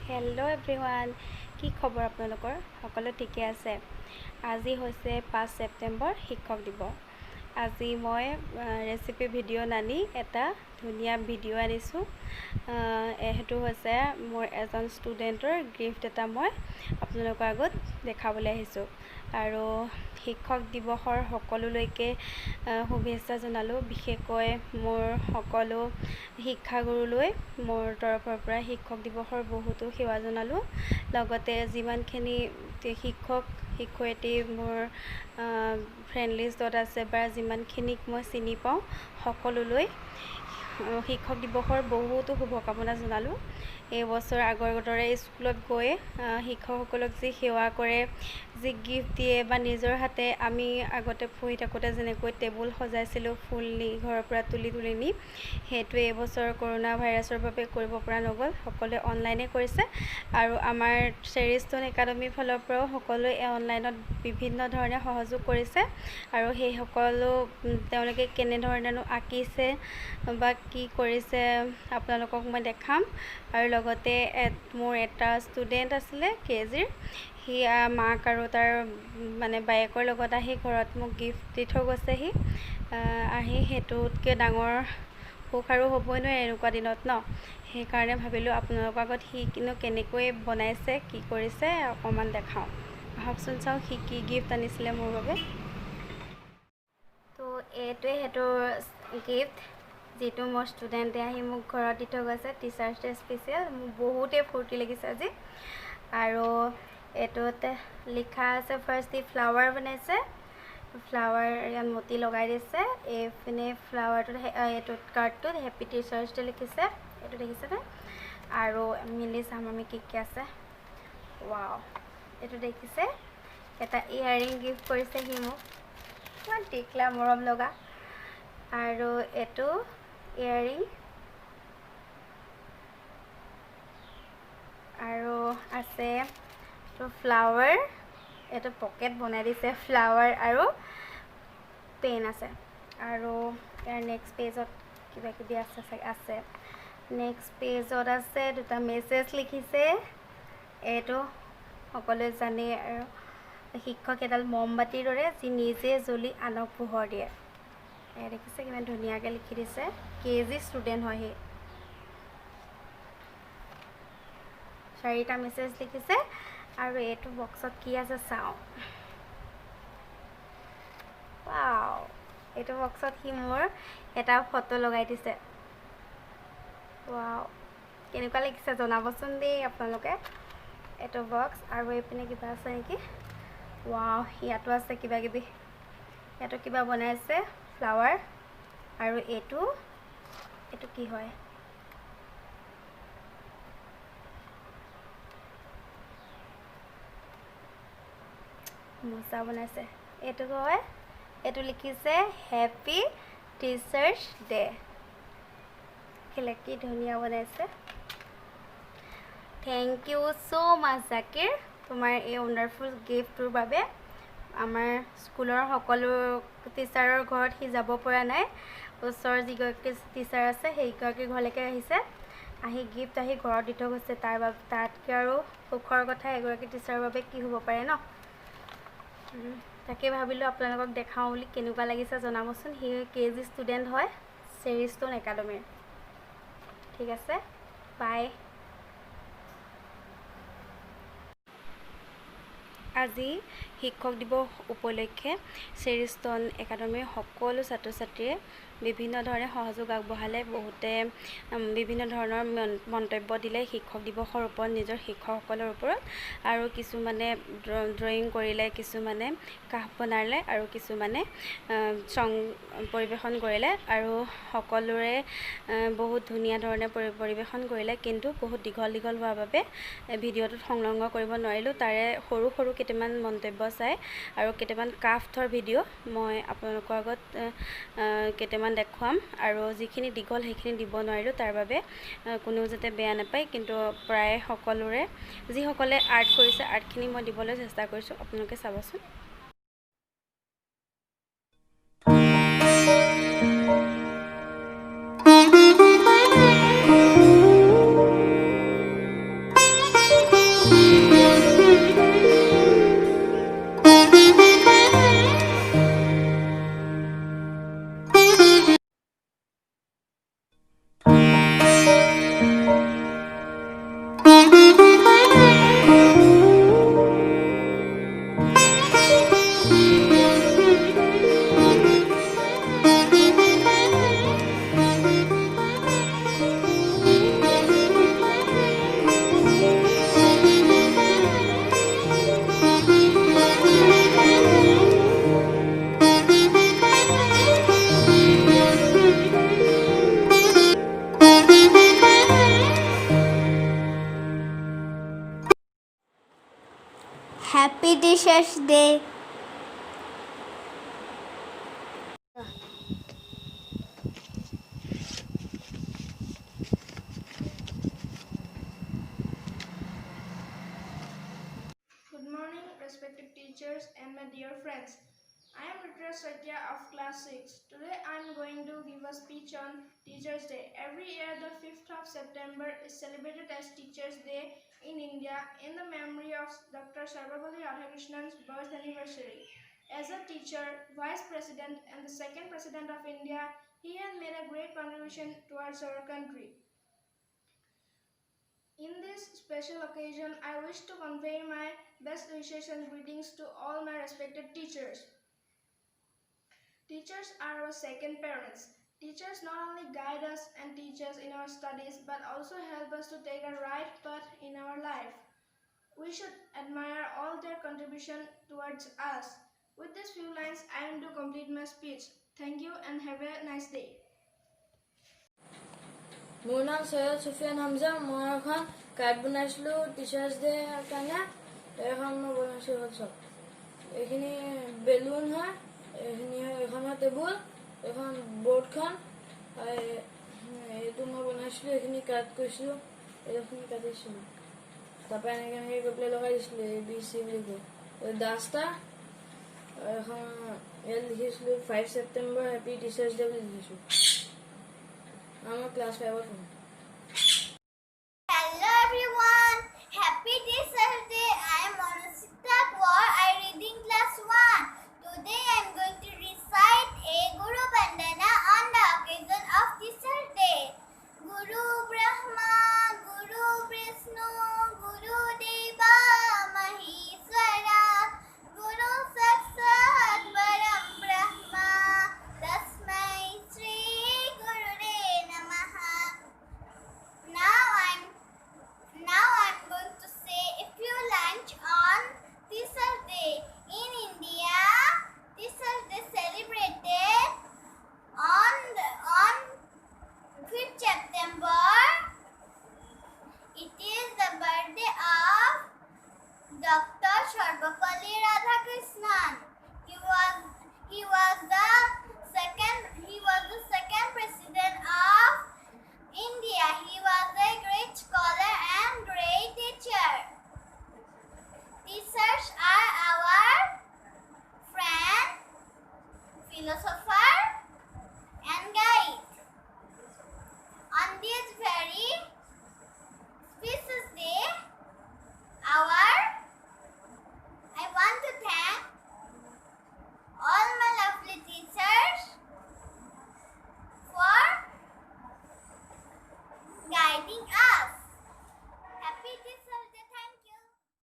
Hello' everyone, কি খবৰ আপোনালোকৰ? সকলো ঠিকে আছে? আজি হৈছে 5 ছেপ্টেম্বৰ, শিক্ষক দিৱস। আজি মই ৰেচিপি ভিডিঅ' নানি এটা ধুনীয়া ভিডিঅ' আনিছোঁ। সেইটো হৈছে মোৰ এজন ষ্টুডেণ্টৰ গিফ্ট এটা মই আপোনালোকৰ আগত দেখাবলৈ আহিছোঁ। আৰু শিক্ষক দিৱসৰ সকলোলৈকে শুভেচ্ছা জনালোঁ। বিশেষকৈ মোৰ সকলো শিক্ষাগুৰুলৈ মোৰ তৰফৰ পৰা শিক্ষক দিৱসৰ বহুতো সেৱা জনালোঁ। লগতে যিমানখিনি শিক্ষক শিক্ষয়িত্ৰী মোৰ ফ্ৰেণ্ড লিষ্টত আছে বা যিমানখিনিক মই চিনি পাওঁ সকলোলৈ শিক্ষক দিৱসৰ বহুতো শুভকামনা জনালোঁ। এইবছৰ আগৰ দৰে স্কুলত গৈ শিক্ষকসকলক যি সেৱা কৰে, যি গিফ্ট দিয়ে বা নিজৰ হাতে আমি আগতে পঢ়ি থাকোঁতে যেনেকৈ টেবুল সজাইছিলোঁ ফুল নি ঘৰৰ পৰা তুলি নি, সেইটোৱে এইবছৰ কৰোণা ভাইৰাছৰ বাবে কৰিব পৰা নগ'ল। সকলোৱে অনলাইনে কৰিছে আৰু আমাৰ চেৰিষ্টন একাডেমীৰ ফালৰ পৰাও সকলোৱে অনলাইনত বিভিন্ন ধৰণে সহযোগ কৰিছে। আৰু সেই সকলো তেওঁলোকে কেনেধৰণেনো আঁকিছে বা কি কৰিছে আপোনালোকক মই দেখাম। আৰু লগতে মোৰ এটা ষ্টুডেণ্ট আছিলে KGৰ, সি মাক আৰু তাৰ বায়েকৰ লগত আহি ঘৰত মোক গিফ্ট দি থৈ গৈছেহি। আহি সেইটোতকৈ ডাঙৰ সুখ আৰু হ'বই নোৱাৰে এনেকুৱা দিনত ন। সেইকাৰণে ভাবিলোঁ আপোনালোকৰ আগত সি কেনেকৈ বনাইছে, কি কৰিছে অকণমান দেখাওঁ। আহকচোন চাওঁ সি কি গিফ্ট আনিছিলে মোৰ বাবে। তো এইটোৱে সেইটোৰ গিফ্ট, যিটো মোৰ ষ্টুডেণ্টে আহি মোক ঘৰত দি থৈ গৈছে। টিচাৰ্ছ ডে স্পেচিয়েল, মোৰ বহুতেই ফূৰ্তি লাগিছে আজি। আৰু এইটোত লিখা আছে ফাৰ্ষ্ট ই ফ্লাৱাৰ বনাইছে, ফ্লাৱাৰ ইয়াত মতি লগাই দিছে। এইপিনে ফ্লাৱাৰটোত এইটোত কাৰ্ডটোত হেপী টিচাৰ্ছ ডে লিখিছে, এইটো দেখিছেনে? আৰু মিলি চাম আমি কি কি আছে। ৱাও, এইটো দেখিছে? এটা ইয়াৰিং গিফ্ট কৰিছে সি মোক, ইমান টিকলা মৰম লগা। আৰু এইটো ইয়াৰিং, আৰু আছে এইটো ফ্লাৱাৰ, এইটো পকেট বনাই দিছে ফ্লাৱাৰ আৰু পেন আছে। আৰু ইয়াৰ নেক্সট পেজত কিবা কিবি আছে। নেক্সট পেজত আছে দুটা মেছেজ লিখিছে। এইটো সকলোৱে জানে আৰু শিক্ষক এডাল মমবাতিৰ দৰে যি নিজে জ্বলি আনক পোহৰ দিয়ে। দেখিছে কিমান ধুনীয়াকৈ লিখি দিছে। KG ষ্টুডেণ্ট হয় সি। 4টা মেছেজ লিখিছে। আৰু এইটো বক্সত কি আছে চাওঁ। ৱাও, এইটো বক্সত সি মোৰ এটা ফটো লগাই দিছে। ৱাও, কেনেকুৱা লাগিছে জনাবচোন দেই আপোনালোকে এইটো বক্স। আৰু এইপিনে কিবা আছে নেকি? ৱাও, ইয়াতো আছে কিবা কিবি। ইয়াতো কিবা বনাইছে ফ্লাৱাৰ। আৰু এইটো কি হয়? মোজা বনাইছে। এইটো হয়, এইটো লিখিছে হেপী টিচাৰ্ছ ডে। কি ধুনীয়া বনাইছে। থেংক ইউ ছ' মাছ জাকিৰ, তোমাৰ এই ৱণ্ডাৰফুল গিফ্টটোৰ বাবে। আমাৰ স্কুলৰ সকলো টিচাৰৰ ঘৰত সি যাব পৰা নাই। ওচৰৰ যিগৰাকী টিচাৰ আছে সেইগৰাকীৰ ঘৰলৈকে আহিছে। আহি গিফ্ট আহি ঘৰত দি থৈ গৈছে। তাতকৈ আৰু সুখৰ কথা এগৰাকী টিচাৰৰ বাবে কি হ'ব পাৰে ন। তাকে ভাবিলোঁ আপোনালোকক দেখাওঁ বুলি। কেনেকুৱা লাগিছে জনাবচোন। সি KG ষ্টুডেণ্ট হয়, চেৰিষ্টন একাডেমীৰ। ঠিক আছে, বাই। আজি শিক্ষক দিৱস উপলক্ষে চেৰিষ্টন একাডেমীৰ সকলো ছাত্ৰ ছাত্ৰীয়ে বিভিন্ন ধৰণে সহযোগ আগবঢ়ালে। বহুতে বিভিন্ন ধৰণৰ মন্তব্য দিলে শিক্ষক দিৱসৰ ওপৰত, নিজৰ শিক্ষকসকলৰ ওপৰত। আৰু কিছুমানে ড্ৰয়িং কৰিলে, কিছুমানে কাৰ্ড বনালে, আৰু কিছুমানে ছং পৰিৱেশন কৰিলে। আৰু সকলোৰে বহুত ধুনীয়া ধৰণে পৰিৱেশন কৰিলে। কিন্তু বহুত দীঘল হোৱাৰ বাবে ভিডিঅ'টোত সংলগ্ন কৰিব নোৱাৰিলোঁ। তাৰে সৰু কেইটামান মন্তব্য চাই আৰু কেইটামান ক্ৰাফ্টৰ ভিডিঅ' মই আপোনালোকৰ আগত কেইটামান দেখুৱাম। আৰু যিখিনি দীঘল সেইখিনি দিব নোৱাৰিলোঁ, তাৰ বাবে কোনেও যাতে বেয়া নাপায়। কিন্তু প্ৰায় সকলোৰে যিসকলে আৰ্ট কৰিছে আৰ্টখিনি মই দিবলৈ চেষ্টা কৰিছোঁ, আপোনালোকে চাবচোন। Happy Teachers Day. Good morning, respected teachers and my dear friends. I am Radhakrishnan of class 6. Today I am going to give a speech on Teachers Day. Every year the 5th of September is celebrated as Teachers Day in India in the memory of Dr. Radhakrishnan's birth anniversary. As a teacher, vice president and the second president of India, he has made a great contribution towards our country. In this special occasion, I wish to convey my best wishes and greetings to all my respected teachers. Teachers are our second parents. Teachers not only guide us and teach us in our studies, but also help us to take a right path in our life. We should admire all their contribution towards us. With these few lines, I am to complete my speech. Thank you and have a nice day. মোৰ নাম সৈয়দ সুফিয়ান হামজা। মই এখন card বনাইছিলোঁ teachers day কাৰণে। এখন মই বনাইছোঁ হ'ল চব। এইখিনি বেলুন হয়, এইখিনি এখন হয় টেবুল, এখন বৰ্ডখন, এইটো মই বনাইছিলোঁ, এইখিনি কাট কৰিছিলোঁ, এইখিনি কাটিছিলোঁ। তাৰপৰা এনেকৈ এনেকৈ গৈ পেলাই লগাই দিছিলোঁ ABC বুলি কৈ। ডাষ্টাৰ এখন ইয়াত লিখিছিলোঁ 5 ছেপ্টেম্বৰ হেপী টিচাৰ্ছ ডে বুলি লিখিছোঁ। I'm a class 5 or 4. Hello everyone. Happy Teachers Day. I am Anusita Kaur. I read in class 1. Today I am going to recite a Guru Vandana on the occasion of Teachers Day. Guru Brahma, Guru Vishnu, Guru Deva Maheshwara, Guru Sakshat Param Brahma, Tasmai Shri Gurure Namaha. Now I'm going to say a few lines on Teachers Day. In India, Teachers Day celebrated on 5th September. It is the birthday of Dr. Sarvapalli Radhakrishnan. He was the second president of India. He was a